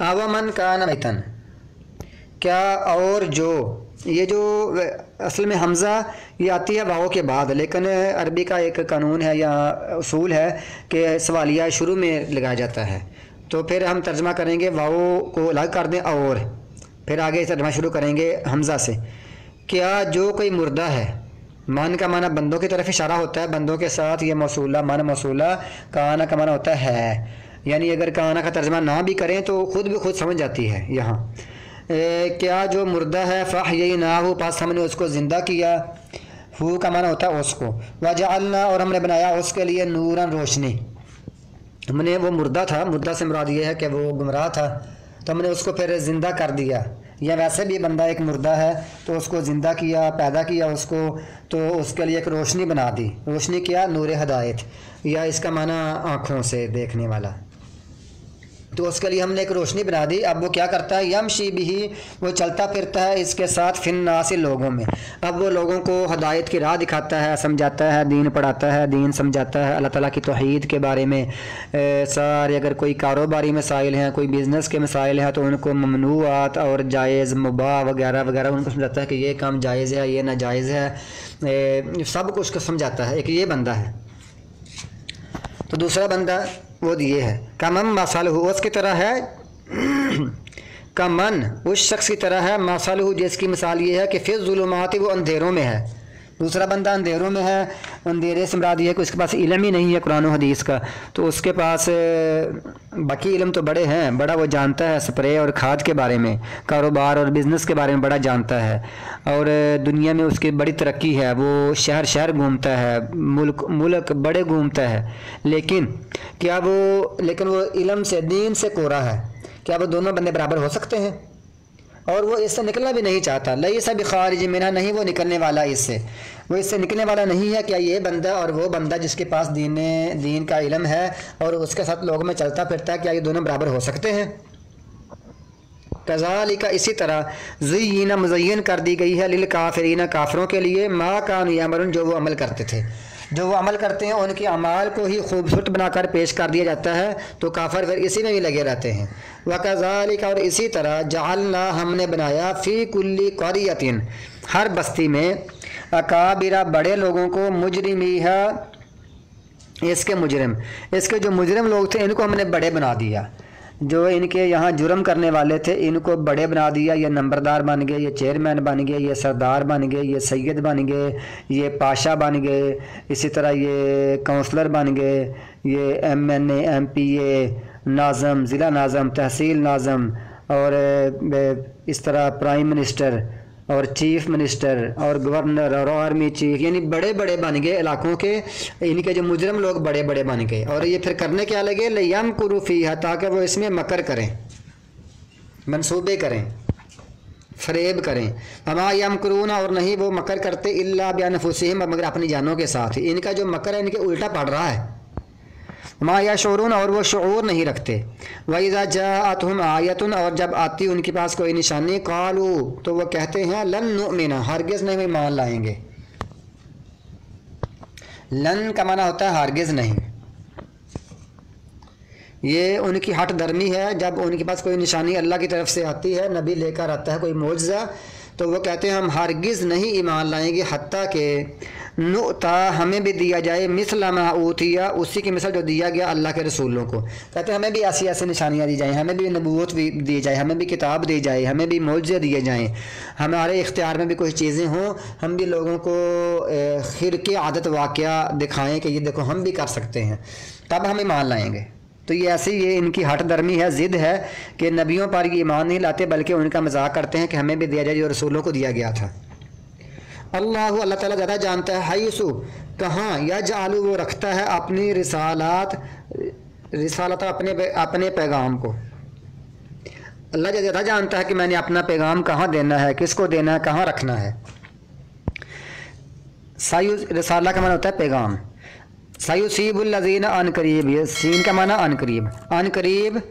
अवमन कान मैतन, क्या और जो, ये जो असल में हमज़ा ये आती है वाओ के बाद, लेकिन अरबी का एक कानून है या उसूल है कि सवालिया शुरू में लगाया जाता है। तो फिर हम तर्जमा करेंगे वाओ को अलग कर दें और फिर आगे तर्जमा शुरू करेंगे हमज़ा से। क्या जो कोई मुर्दा है, मन का माना बंदों की तरफ इशारा होता है, बंदों के साथ ये मौसूला मन मौसूला, काना का माना होता है, यानी अगर काना का तर्जमा ना भी करें तो खुद भी खुद समझ जाती है यहाँ। क्या जो मुर्दा है फ़ाह यही ना हो, पास हमने उसको ज़िंदा किया, हु का माना होता है उसको, वजअलना और हमने बनाया उसके लिए नूरन रोशनी। हमने वो मुर्दा था, मुर्दा से मुराद ये है कि वो गुमराह था, तो हमने उसको फिर ज़िंदा कर दिया, या वैसे भी बंदा एक मुर्दा है तो उसको ज़िंदा किया, पैदा किया उसको, तो उसके लिए एक रोशनी बना दी। रोशनी क्या, नूर हदायत, या इसका माना आँखों से देखने वाला, तो उसके लिए हमने एक रोशनी बना दी। अब वो क्या करता है, यमशी बिही, वो चलता फिरता है इसके साथ फिन्नासी लोगों में। अब वो लोगों को हदायत की राह दिखाता है, समझाता है, दीन पढ़ाता है, दीन समझाता है, अल्लाह ताला की तौहीद के बारे में सारे, अगर कोई कारोबारी मसाइल हैं, कोई बिज़नेस के मसाइल हैं तो उनको ममनूआत और जायज़ मुबाह वगैरह वगैरह उनको समझाता है कि ये काम जायज़ है, ये नाजायज़ है, सब कुछ को समझाता है। एक ये बंदा है। तो दूसरा बंदा वो ये है, कमन मसालहु, उसकी तरह है, कमन उस शख्स की तरह है, मसालहु जिसकी मिसाल ये है कि फिर ज़ुलुमात, वो अंधेरों में है। दूसरा बंदा अंधेरों में है, अंधेरे से मुराद ये है कि उसके पास इल्म ही नहीं है कुरान और हदीस का, तो उसके पास बाकी इल्म तो बड़े हैं, बड़ा वो जानता है स्प्रे और खाद के बारे में, कारोबार और बिज़नेस के बारे में बड़ा जानता है, और दुनिया में उसकी बड़ी तरक्की है, वो शहर शहर घूमता है, मुल्क मुल्क बड़े घूमता है, लेकिन वो इल्म से, दीन से कोरा है। क्या वो दोनों बंदे बराबर हो सकते हैं? और वो इससे निकलना भी नहीं चाहता। लईसा बिखारिज मिन्हा, नहीं वो निकलने वाला इससे, वो इससे निकलने वाला नहीं है। क्या ये बंदा और वो बंदा जिसके पास दीन का इल्म है और उसके साथ लोगों में चलता फिरता है, क्या ये दोनों बराबर हो सकते हैं? कज़ालिका, इसी तरह ज़ुय्यिना, मुज़य्यन कर दी गई है, लिल काफ़िरीना, काफिरों के लिए, मा कानू यामलून, जो वो अमल करते थे। जो वो अमल करते हैं उनके अमाल को ही खूबसूरत बनाकर पेश कर दिया जाता है, तो काफिर फिर इसी में भी लगे रहते हैं। वकज़ालिका, और इसी तरह, जअलना, हमने बनाया, फ़ी कुल्ली क़रियतिन, हर बस्ती में, अकाबिरा, बड़े लोगों को, मुजरिमीहा, इसके मुजरिम, इसके जो मुजरिम लोग थे इनको हमने बड़े बना दिया। जो इनके यहाँ जुर्म करने वाले थे इनको बड़े बना दिया, ये नंबरदार बन गए, ये चेयरमैन बन गए, ये सरदार बन गए, ये सैयद बन गए, ये पाशा बन गए, इसी तरह ये काउंसलर बन गए, ये MNA MPA नाज़म, ज़िला नाज़म, तहसील नाज़म, और इस तरह प्राइम मिनिस्टर और चीफ मिनिस्टर और गवर्नर और आर्मी चीफ, यानी बड़े बड़े बन गए इलाकों के, इनके जो मुजरम लोग बड़े बड़े बन गए। और ये फिर करने क्या लगे, लियमकुरु फीहा, ताकि वो इसमें मकर करें, मंसूबे करें, फरेब करें। वमा यमकुरून, और नहीं वो मकर करते, इल्ला बिअनफुसिहिम, मगर अपनी जानों के साथ। इनका जो मकर है इनके उल्टा पड़ रहा है। मा यशऊरून, और वो शऊर नहीं रखते। वइज़ा जाअतहुम आयतुन, और जब आती उनके पास कोई निशानी, कालू, तो वो कहते हैं, लन नुमिना, हरगिज़ नहीं ईमान लाएंगे। लन का माना होता है हरगिज़ नहीं। ये उनकी हट धर्मी है। जब उनके पास कोई निशानी अल्लाह की तरफ से आती है, नबी लेकर आता है कोई मौजज़ा, तो वो कहते हैं हम हरगिज़ नहीं ईमान लाएंगे, हत्ता के नुता, हमें भी दिया जाए, मिसला मा ऊतिया, उसी की मिसल जो दिया गया अल्लाह के रसूलों को। कहते हैं हमें भी ऐसी ऐसी निशानियाँ दी जाएँ, हमें भी नबूवत भी दी जाए, हमें भी किताब दी जाए, हमें भी मौजज़े दिए जाएँ, हमारे इख्तियार में भी कुछ चीज़ें हों, हम भी लोगों को खिरके आदत वाक़या दिखाएँ कि ये देखो हम भी कर सकते हैं, तब हम ईमान लाएँगे। तो ये ऐसी ये इनकी हट धर्मी है, ज़िद है कि नबियों पर ये ईमान नहीं लाते, बल्कि उनका मजाक करते हैं कि हमें भी दिया जाए जो रसूलों को दिया गया था। अल्लाह ताला ज़्यादा जानता है, हैसु, कहाँ, या जालू, वो रखता है अपनी रिसालत अपने पैगाम को। अल्लाह ज़्यादा जानता है कि मैंने अपना पैगाम कहाँ देना है, किसको देना है, कहाँ रखना है। सायु, रिसाला का माना होता है पैगाम। सयुसीबुल्लज़ीना, अन करीब, ये सीन का माना अन करीब, अन करीब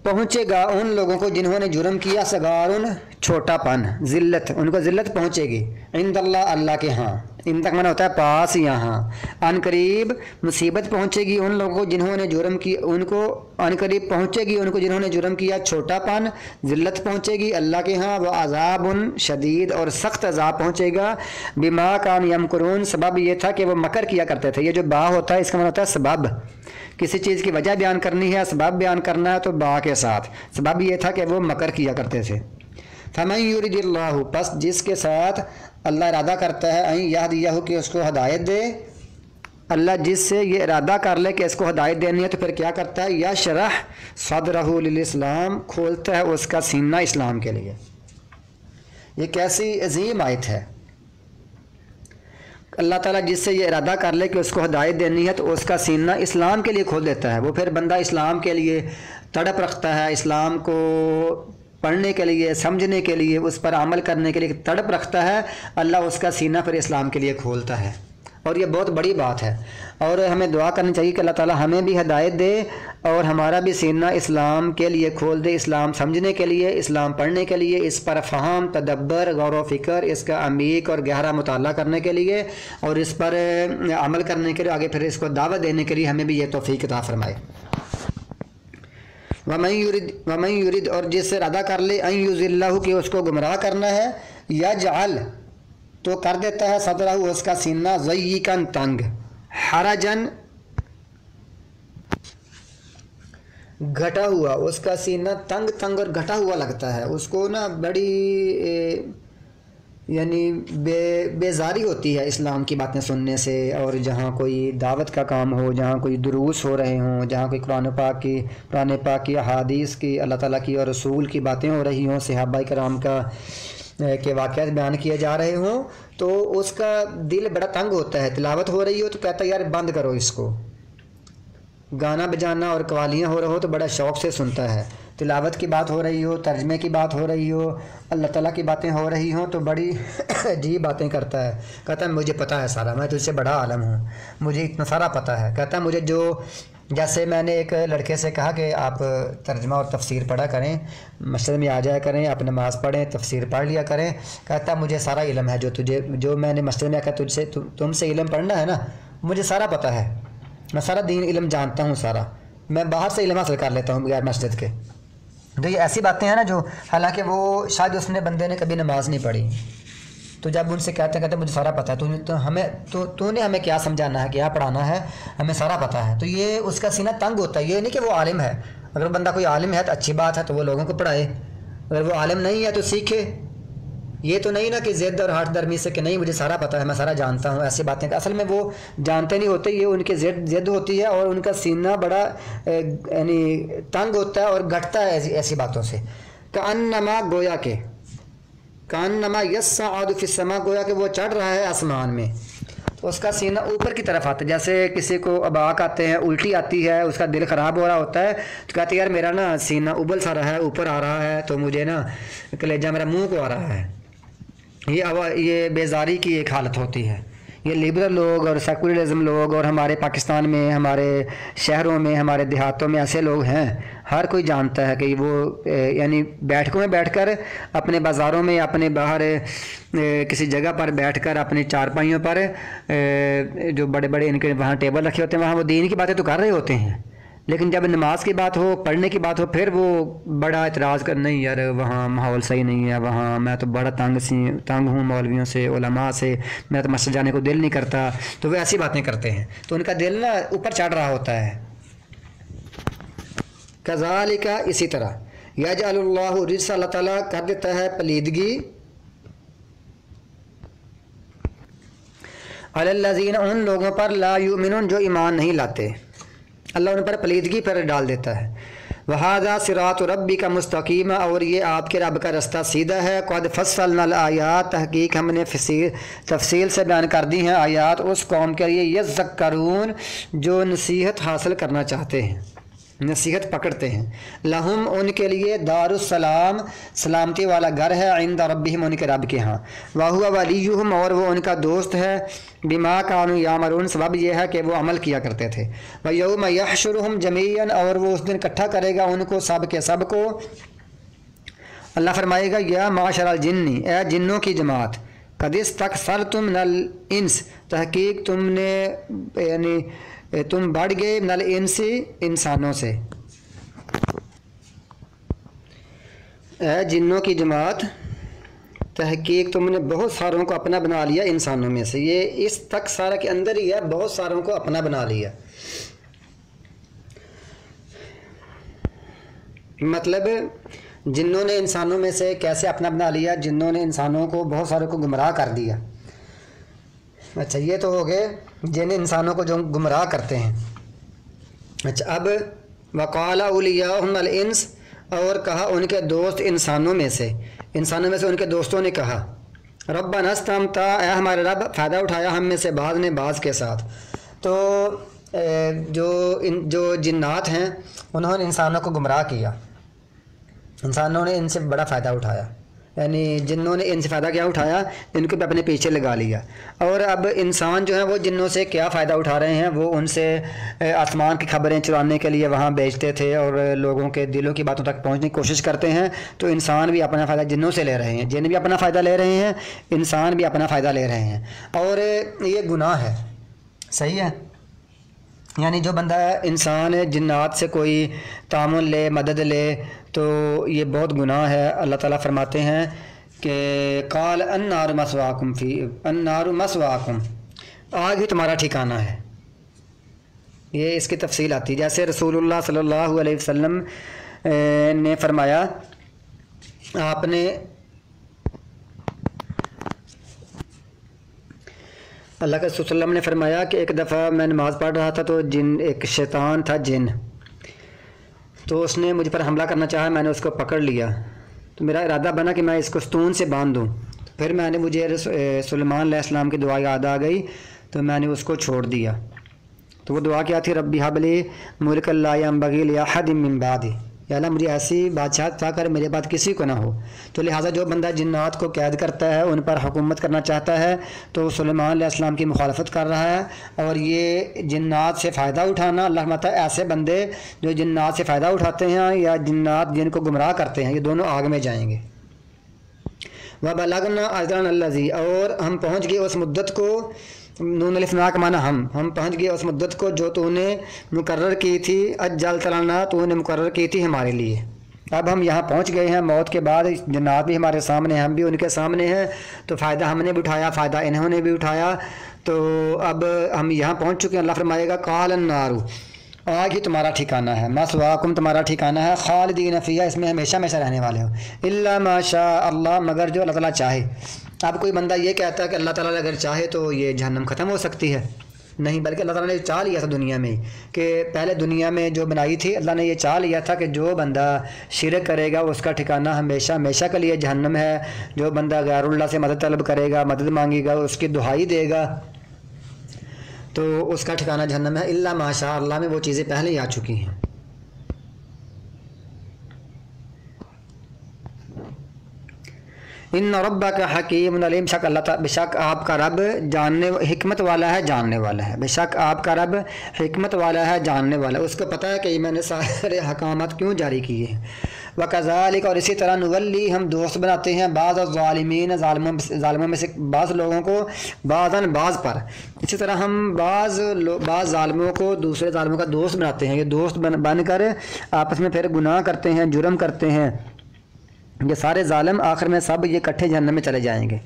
पहुँचेगा उन लोगों को जिन्होंने जुर्म किया, सगारुन, छोटापन, ज़िल्लत, उनको ज़िल्लत पहुँचेगी, इंदल्लाह, अल्लाह के हाँ, इन तक माना होता है पास, यहाँ। अन करीब मुसीबत पहुँचेगी उन लोगों को जिन्होंने जुर्म की, उनको अन करीब पहुँचेगी उनको जिन्होंने जुर्म किया, छोटापन, ज़िल्लत पहुँचेगी अल्लाह के यहाँ। व अज़ाबुन शदीद, और सख्त अज़ाब पहुँचेगा। बिमा कान यमकुरून, सबब ये था कि वो मकर किया करते थे। ये जो बा होता है इसका मतलब होता है सबब, किसी चीज़ की वजह बयान करनी है, सबब बयान करना है तो बा के साथ। सबब ये था कि वो मकर किया करते थे। फमन युरिदिल्लाहु, बस जिसके साथ अल्लाह इरादा करता है, अन यहदियहु कि उसको हदायत दे, अल्लाह जिससे ये इरादा कर ले कि इसको हदायत देनी है तो फिर क्या करता है, यशरह सदरहु लिल इस्लाम, खोलता है उसका सीना इस्लाम के लिए। ये कैसी अजीम आयत है। अल्लाह ताला जिससे ये इरादा कर ले कि उसको हदायत देनी है तो उसका सीना इस्लाम के लिए खोल देता है। वो फिर बंदा इस्लाम के लिए तड़प रखता है, इस्लाम को पढ़ने के लिए, समझने के लिए, उस पर अमल करने के लिए तड़प रखता है। अल्लाह उसका सीना फिर इस्लाम के लिए खोलता है, और ये बहुत बड़ी बात है। और हमें दुआ करनी चाहिए कि अल्लाह ताला हमें भी हदायत दे और हमारा भी सीना इस्लाम के लिए खोल दे, इस्लाम समझने के लिए, इस्लाम पढ़ने के लिए, इस पर फ़हम, तदब्बर, गौर व फ़िक्र, इसका अमीक और गहरा मुताला करने के लिए और इस पर अमल करने के लिए, आगे फिर इसको दावत देने के लिए हमें भी ये तौफ़ीक़ अता फ़रमाए। वमन युरिद, और जिससे इरादा कर ले, अन युज़िल्लहु कि उसको गुमराह करना है, यजअल तो कर देता है, सदरहु उसका सीना, ज़य्यिकन तंग, हरजन घटा हुआ, उसका सीना तंग तंग और घटा हुआ लगता है उसको ना, बड़ी यानी बेजारी होती है इस्लाम की बातें सुनने से। और जहाँ कोई दावत का काम हो, जहाँ कोई दुरूस हो रहे हों, जहाँ कोई कुरान पाक की, अहादीस की, अल्लाह ताला की और रसूल की बातें हो रही हों, सहाबा कराम के वाक़यात बयान किए जा रहे हों, तो उसका दिल बड़ा तंग होता है। तिलावत हो रही हो तो कहता है यार बंद करो इसको। गाना बजाना और कवालियाँ हो रहा हो तो बड़ा शौक़ से सुनता है। तिलावत की बात हो रही हो, तर्जमे की बात हो रही हो, अल्लाह ताला की बातें हो रही हों तो बड़ी अजीब बातें करता है। कहता है मुझे पता है सारा, मैं तुझसे बड़ा आलम हूँ, मुझे इतना सारा पता है। कहता है मुझे जो, जैसे मैंने एक लड़के से कहा कि आप तर्जमा और तफसीर पढ़ा करें, मस्जिद में आ जाया करें, आप नमाज़ पढ़ें, तफसीर पढ़ लिया करें। कहता है मुझे सारा इल्म है, जो मैंने मस्जिद में आकर तुमसे इल्म पढ़ना है ना, मुझे सारा पता है, मैं सारा दीन इल्म जानता हूँ सारा, मैं बाहर से इल्म हासिल कर लेता हूँ बगैर मस्जिद के। तो ये ऐसी बातें हैं ना जो, हालांकि वो शायद उसने बंदे ने कभी नमाज नहीं पढ़ी, तो जब उनसे कहते मुझे सारा पता है, तूने हमें क्या समझाना है, क्या पढ़ाना है, हमें सारा पता है, तो ये उसका सीना तंग होता है। ये नहीं कि वो आलिम है, अगर बंदा कोई आलिम है तो अच्छी बात है, तो वो लोगों को पढ़ाए, अगर वो आलिम नहीं है तो सीखे। ये तो नहीं ना कि ज़िद और हाथ दरमी से कि नहीं मुझे सारा पता है, मैं सारा जानता हूँ, ऐसी बातें असल में वो जानते नहीं होते, ये उनके ज़िद होती है और उनका सीना बड़ा यानी तंग होता है और घटता है ऐसी बातों से। कान्नमा गोया के, कान्नमा यस्सअदु फिस्समा, गोया कि वो चढ़ रहा है आसमान में, तो उसका सीना ऊपर की तरफ आता है। जैसे किसी को अबाक आते हैं, उल्टी आती है, उसका दिल ख़राब हो रहा होता है, तो कहते हैं यार मेरा ना सीना उबल सा रहा है, ऊपर आ रहा है, तो मुझे ना कलेजा मेरा मुँह को आ रहा है। ये बेजारी की एक हालत होती है। ये लिबरल लोग और सेकुलरिज्म लोग और हमारे पाकिस्तान में, हमारे शहरों में, हमारे देहातों में ऐसे लोग हैं, हर कोई जानता है कि वो यानी बैठकों में बैठकर, अपने बाज़ारों में, अपने बाहर किसी जगह पर बैठकर, अपने चारपाइयों पर जो बड़े बड़े इनके वहाँ टेबल रखे होते हैं, वहाँ वो दीन की बातें तो कर रहे होते हैं, लेकिन जब नमाज की बात हो, पढ़ने की बात हो, फिर वो बड़ा इतराज़ कर, नहीं यार वहाँ माहौल सही नहीं है, वहाँ मैं तो बड़ा तंग हूँ मौलवियों से, उलमा से, मैं तो मस्जिद जाने को दिल नहीं करता, तो वो ऐसी बातें करते हैं, तो उनका दिल ना ऊपर चढ़ रहा होता है। कज़ालिका, इसी तरह, यजअलुल्लाहु रिज्स, अल्लाह ताला कर देता है पलीदगी, अलल्लज़ीना, उन लोगों पर, ला युमिनून जो ईमान नहीं लाते, अल्लाह उन पर पलीदगी पर डाल देता है। वहादा सिरात रब्बी का मुस्तकीम, और ये आपके रब का रास्ता सीधा है। क़द फस्सलनल आयात, तहकीक हमने तफसील से बयान कर दी हैं आयात उस कौम के लिए, यज़्ज़क्करून जो नसीहत हासिल करना चाहते हैं, नसीहत पकड़ते हैं। लहुम उनके लिए दारुस्सलाम, सलामती वाला घर है, इंद रब्बिहिम उनके रब के यहाँ, वहुवा वलियुहुम और वो उनका दोस्त है, बिमा कानू यामरून सबब यह है कि वो अमल किया करते थे। व यौम यहशुरुहुम जमीअन और वो उस दिन इकट्ठा करेगा उनको सब के सब को। अल्लाह फरमाएगा या माशरल जिन्नी, ए जिन्नों की जमात, قد استکثرتم من الانس، تحقیق تم نے یعنی تم بڑھ گئے من الانس انسانوں سے، اے جنوں کی جماعت تحقیق تم نے بہت ساروں کو اپنا بنا لیا انسانوں میں سے۔ یہ اس تک سارا کے اندر ہی ہے، بہت ساروں کو اپنا بنا لیا، مطلب جنوں نے انسانوں میں سے کیسے اپنا بنا لیا؟ جنوں نے انسانوں کو بہت ساروں کو گمراہ کر دیا۔ اچھا یہ تو ہو گئے جن انسانوں کو جو گمراہ کرتے ہیں۔ اچھا اب وقال اولیاءہم الانس، اور کہا ان کے دوست انسانوں میں سے ان کے دوستوں نے کہا ربنا استمتع، اے ہمارے رب فائدہ اٹھایا ہم میں سے بعض نے بعض کے ساتھ۔ تو جو جنات ہیں انہوں نے انسانوں کو گمراہ کیا، انسانوں نے ان سے بڑا فائدہ اٹھایا، یعنی جنوں نے ان سے فائدہ کیا اٹھایا؟ ان کو بھی اپنے پیچھے لگا لیا۔ اور اب انسان جو ہیں وہ جنوں سے کیا فائدہ اٹھا رہے ہیں؟ وہ ان سے آسمان کی خبریں چرانے کے لیے وہاں بیچتے تھے اور لوگوں کے دلوں کی باتوں تک پہنچنے کی کوشش کرتے ہیں۔ تو انسان بھی اپنا فائدہ جنوں سے لے رہے ہیں، جن بھی اپنا فائدہ لے رہے ہیں، انسان بھی اپنا فائدہ لے رہے ہیں، اور یہ گناہ ہے۔ صحیح ہے، یعنی جو بندہ انسان جنات سے کوئی تعامل لے، مدد لے، تو یہ بہت گناہ ہے۔ اللہ تعالیٰ فرماتے ہیں کہ قال النار مثواکم النار مثواکم، آگ ہی تمہارا ٹھکانہ ہے۔ یہ اس کی تفصیل آتی ہے، جیسے رسول اللہ صلی اللہ علیہ وسلم نے فرمایا، آپ نے اللہ کے رسول صلی اللہ علیہ وسلم نے فرمایا کہ ایک دفعہ میں نماز پڑھ رہا تھا تو ایک شیطان تھا جن، تو اس نے مجھ پر حملہ کرنا چاہا، میں نے اس کو پکڑ لیا، تو میرا ارادہ بنا کہ میں اس کو ستون سے باندھ دوں۔ پھر مجھے سلیمان علیہ السلام کی دعا یاد آ گئی، تو میں نے اس کو چھوڑ دیا۔ تو وہ دعا کیا تھی؟ ربی حب لی ملک لا ینبغی لأحد من بعدی، یا اللہ مجھے ایسی بادشاہت عطا کر میرے بعد کسی کو نہ ہو۔ تو لہٰذا جو بندہ جنات کو قید کرتا ہے، ان پر حکومت کرنا چاہتا ہے، تو سلیمان علیہ السلام کی مخالفت کر رہا ہے۔ اور یہ جنات سے فائدہ اٹھانا، اللہ مطلب ایسے بندے جو جنات سے فائدہ اٹھاتے ہیں یا جنات جن کو گمراہ کرتے ہیں، یہ دونوں آگ میں جائیں گے۔ وَبَلَغْنَا أَجْلَنَا الَّذِي، اور ہم پہنچ گئے اس مدت کو، نون الف نا کا معنی ہم پہنچ گئے اس مدت کو جو تو نے مقرر کی تھی، اجلت لنا، تو نے مقرر کی تھی ہمارے لیے۔ اب ہم یہاں پہنچ گئے ہیں، موت کے بعد جنات بھی ہمارے سامنے ہیں، ہم بھی ان کے سامنے ہیں، تو فائدہ ہم نے بھی اٹھایا، فائدہ انہوں نے بھی اٹھایا، تو اب ہم یہاں پہنچ چکے ہیں۔ اللہ فرمائے گا قال النار، آگ ہی تمہارا ٹھکانہ ہے، مثواکم تمہارا ٹھکانہ ہے، خالدین فیہا، اس میں ہمیشہ ہمیشہ رہنے والے ہو، الا ما شاء اللہ، مگر جو اللہ تعالیٰ چاہے۔ اب کوئی بندہ یہ کہتا ہے کہ اللہ تعالیٰ اگر چاہے تو یہ جہنم ختم ہو سکتی ہے، نہیں، بلکہ اللہ تعالیٰ نے چاہ لیا تھا دنیا میں کہ پہلے دنیا میں جو بنائی تھی، اللہ نے یہ چاہ لیا تھا کہ جو بندہ شرک کرے گا اس کا ٹھکانہ ہمیشہ ہمیشہ کے لیے جہنم ہے۔ جو بندہ غیر اللہ سے مدد طلب کرے گا، مدد مانگے گا، اس کی دہائی دے گا، تو اس کا ٹھکانہ جہنم ہے۔ الا ما شاء اللہ میں وہ چیزیں پہلے ہی آ چکی ہیں۔ ان ربک حکیم علیم، بے شک آپ کا رب جاننے حکمت والا ہے، جاننے والا ہے، بے شک آپ کا رب حکمت والا ہے، جاننے والا ہے، اس کو پتہ ہے کہ میں نے سارے احکامات کیوں جاری کیے ہیں۔ وکذالک، اور اسی طرح نولی، ہم دوست بناتے ہیں بعض الظالمین، ظالموں میں سے بعض لوگوں کو، بعضاً بعض پر، اسی طرح ہم بعض ظالموں کو دوسرے ظالموں کا دوست بناتے ہیں، یہ دوست بن کر آپس میں پھر گناہ کرتے ہیں، جرم کرتے ہیں۔ یہ سارے ظالم آخر میں سب یہ اکٹھے جہنم میں چلے جائیں گے۔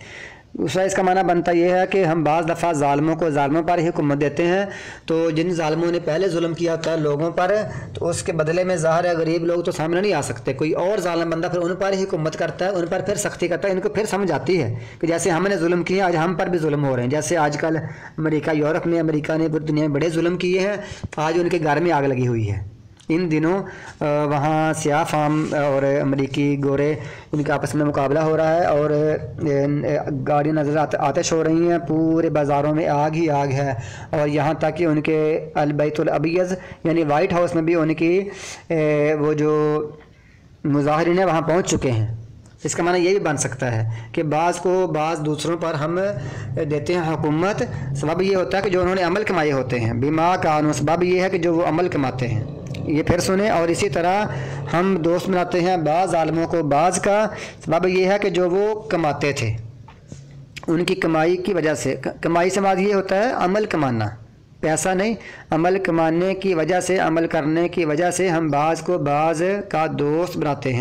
دوسرا اس کا معنی بنتا یہ ہے کہ ہم بعض دفعہ ظالموں پر ہی حکومت دیتے ہیں، تو جن ظالموں نے پہلے ظلم کیا ہوتا ہے لوگوں پر، تو اس کے بدلے میں ظاہر ہے غریب لوگ تو سامنے نہیں آ سکتے، کوئی اور ظالم بندہ پھر ان پر ہی حکومت کرتا ہے، ان پر پھر سختی کرتا ہے، ان کو پھر سمجھ آتی ہے کہ جیسے ہم نے ظلم کیا آج ہم پر بھی ظلم ہو رہے ہیں۔ جیسے آج کل یورپ میں امریکہ نے پوری دنیا میں بڑے ظلم کیے ہیں، آج ان کے گھر میں آگ لگی ہوئی ہے۔ ان دنوں وہاں سیاہ فام اور امریکی گورے ان کے آپس میں مقابلہ ہو رہا ہے، اور گاڑیاں نظر آتش ہو رہی ہیں، پورے بازاروں میں آگ ہی آگ ہے، اور یہاں تک کہ ان کے البیت الابیض یعنی وائٹ ہاؤس میں بھی ان کی وہ جو مظاہرین ہیں وہاں پہنچ چکے ہیں۔ اس کا معنی یہ بھی بن سکتا ہے کہ بعض دوسروں پر ہم دیتے ہیں حکومت، سبب یہ ہوتا ہے کہ جو انہوں نے عمل کمائے ہوتے ہیں، بما کانوا، سبب یہ ہے کہ جو وہ عمل کماتے ہیں۔ یہ پھر سنیں، اور اسی طرح ہم دوست بناتے ہیں بعض ظالموں کو بعض کا، سبب یہ ہے کہ جو وہ کماتے تھے، ان کی کمائی کی وجہ سے، کمائی سے مراد یہ ہوتا ہے عمل کمانا، پیسہ نہیں، عمل کمانے کی وجہ سے، عمل کرنے کی وجہ سے ہم بعض کو بعض کا دوست بناتے ہیں۔